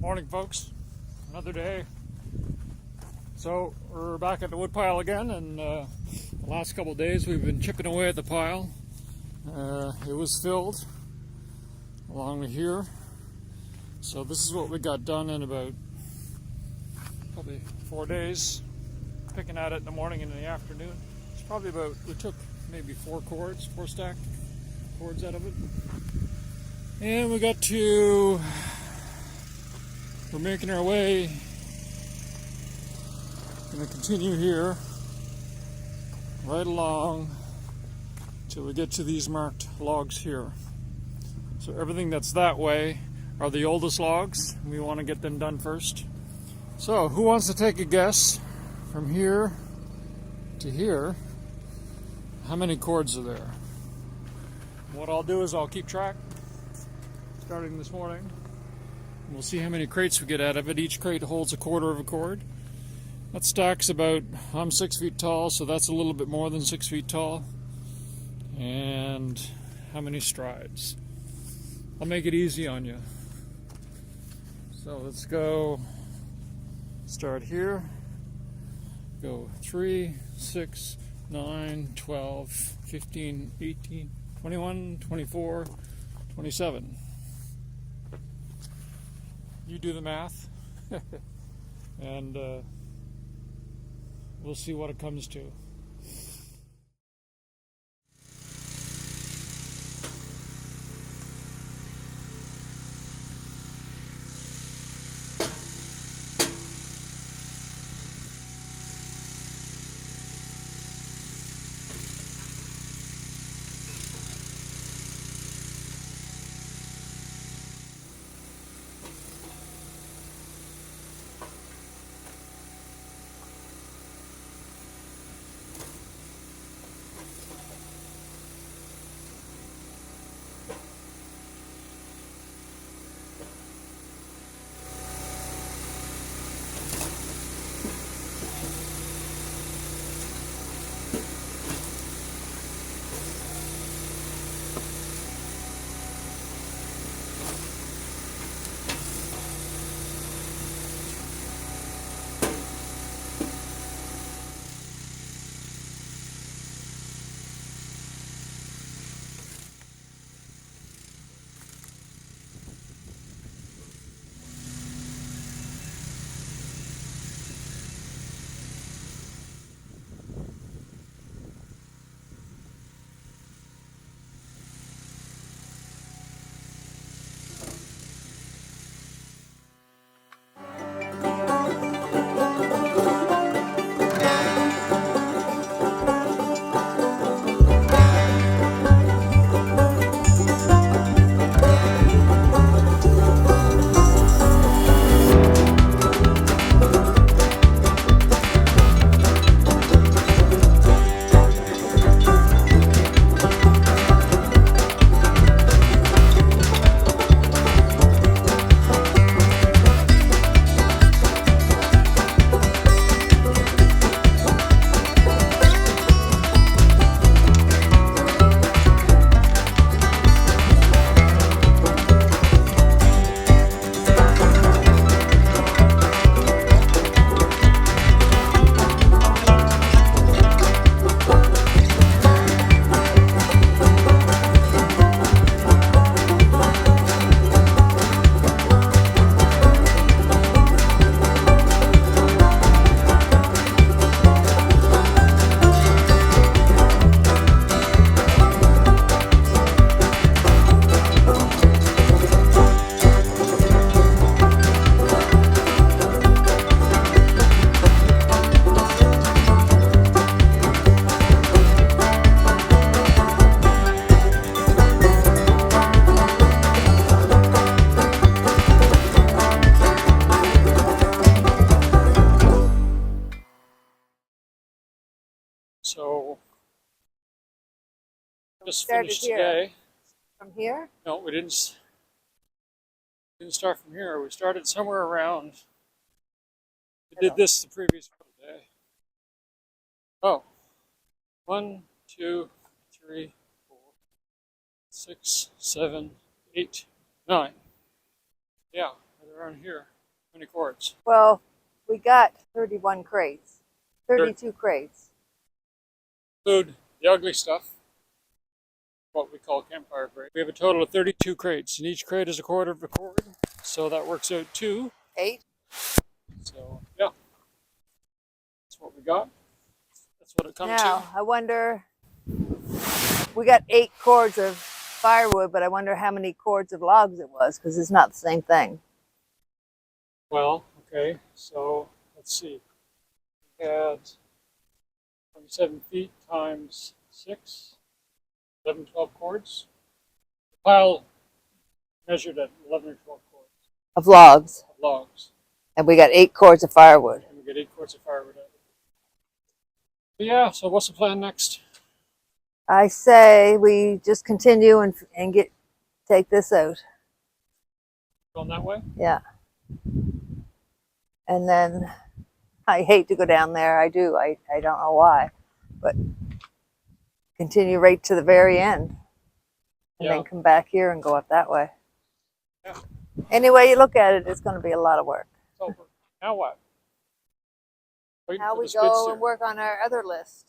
Morning, folks. Another day. So we're back at the wood pile again, and the last couple of days we've been chipping away at the pile. It was filled along here, so this is what we got done in about probably 4 days. Picking at it in the morning and in the afternoon. It's probably about, we took maybe 4 stacked cords out of it, and we're making our way. Going to continue here right along till we get to these marked logs here. So everything that's that way are the oldest logs. We want to get them done first. So who wants to take a guess from here to here? How many cords are there? What I'll do is I'll keep track starting this morning. We'll see how many crates we get out of it. Each crate holds 1/4 of a cord. That stack's about, I'm 6 feet tall, so that's a little bit more than 6 feet tall. And how many strides? I'll make it easy on you. So let's go, start here. Go 3, 6, 9, 12, 15, 18, 21, 24, 27. You do the math, and we'll see what it comes to. So just finished today. From here? No, we didn't start from here. We started somewhere around. We did this the previous day. Oh, 1, 2, 3, 4, 6, 7, 8, 9. Yeah, they're on here. How many cords? Well, we got 31 crates, 32 crates. Include the ugly stuff, what we call campfire crate. We have a total of 32 crates, and each crate is a quarter of a cord, so that works out to 8. So yeah, that's what we got. That's what it comes Now, to. I wonder, we got 8 cords of firewood, but I wonder how many cords of logs it was, because it's not the same thing. Well, okay, so let's see. We had 27 feet times 6, 11, 12 cords. The pile measured at 11 or 12 cords Of logs. of logs. And we got 8 cords of firewood. And we get 8 cords of firewood out of it. But yeah, so what's the plan next? I say we just continue and take this out. Going that way? Yeah. And then I hate to go down there. I do. I don't know why. But continue right to the very end. And then come back here and go up that way. Yeah. Any way you look at it, it's going to be a lot of work. It's over. Now what? Waiting Now for we the skid go steer. and work on our other list.